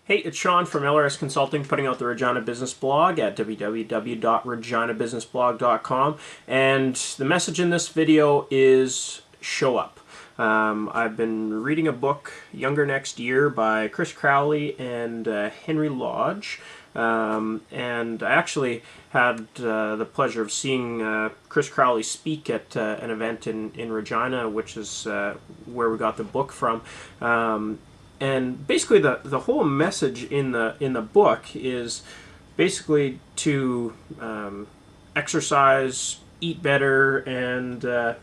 Hey, it's Sean from LRS Consulting, putting out the Regina Business Blog at www.reginabusinessblog.com, and the message in this video is show up. I've been reading a book, Younger Next Year, by Chris Crowley and Henry Lodge, and I actually had the pleasure of seeing Chris Crowley speak at an event in Regina, which is where we got the book from. And basically, the whole message in the book is basically to exercise, eat better, and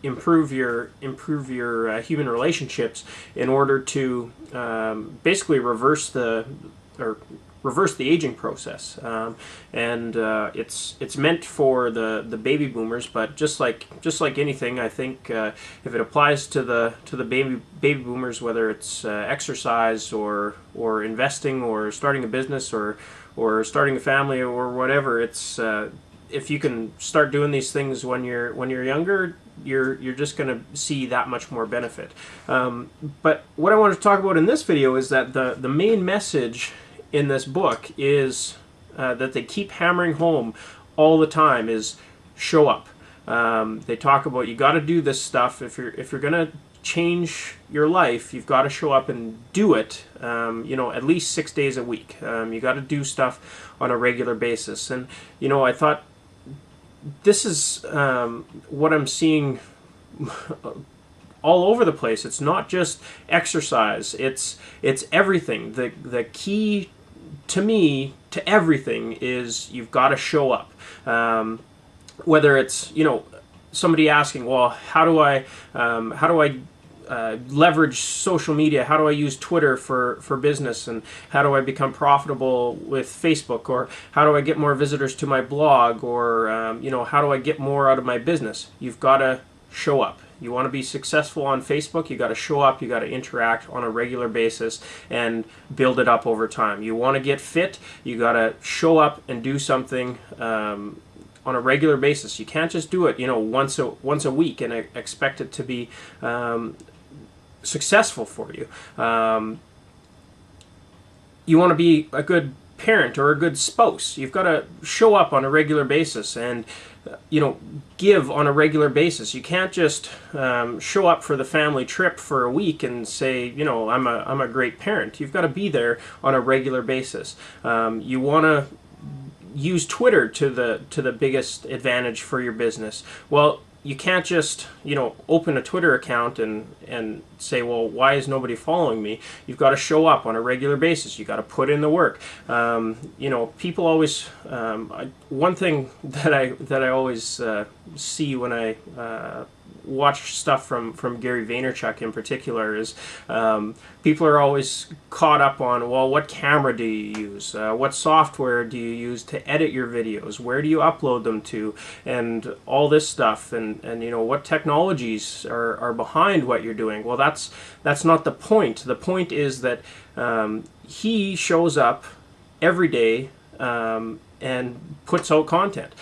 improve your human relationships in order to basically reverse the aging process. It's meant for the baby boomers, but just like anything, I think if it applies to the baby boomers, whether it's exercise or investing or starting a business or starting a family or whatever, it's if you can start doing these things when you're younger, you're just going to see that much more benefit. But what I want to talk about in this video is that the main message in this book is that they keep hammering home all the time is show up. They talk about you got to do this stuff. If you're going to change your life, you've got to show up and do it. At least 6 days a week. You got to do stuff on a regular basis. And I thought this is what I'm seeing all over the place. It's not just exercise. It's everything. The key to me to everything is you've got to show up. Whether it's somebody asking, well, how do I leverage social media? How do I use Twitter for business? And how do I become profitable with Facebook? Or how do I get more visitors to my blog? Or how do I get more out of my business? You've got to show up. You want to be successful on Facebook, you got to show up, you got to interact on a regular basis and build it up over time. You want to get fit, you got to show up and do something on a regular basis. You can't just do it, once a week and expect it to be successful for you. You want to be a good parent or a good spouse. You've got to show up on a regular basis and give on a regular basis. You can't just show up for the family trip for a week and say, I'm a great parent. You've got to be there on a regular basis. You want to use Twitter to the biggest advantage for your business. Well, you can't just open a Twitter account and say, well, why is nobody following me? You've got to show up on a regular basis. You've got to put in the work. People always one thing that I always see when I watch stuff from Gary Vaynerchuk in particular is people are always caught up on, well, what camera do you use? What software do you use to edit your videos? Where do you upload them to? And all this stuff, and what technologies are behind what you're doing. Well, that's not the point. The point is that he shows up every day and puts out content.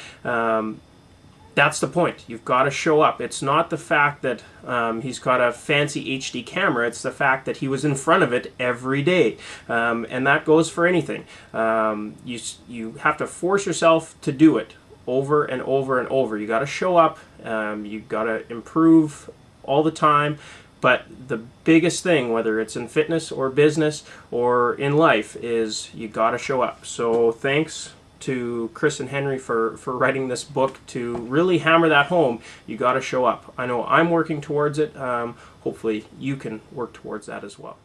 That's the point. You've got to show up. It's not the fact that he's got a fancy HD camera. It's the fact that he was in front of it every day. And that goes for anything. You have to force yourself to do it over and over and over. You got to show up. You got to improve all the time. But the biggest thing, whether it's in fitness or business or in life, is you got to show up. So thanks to Chris and Henry for writing this book to really hammer that home. You got to show up. I know I'm working towards it. Hopefully you can work towards that as well.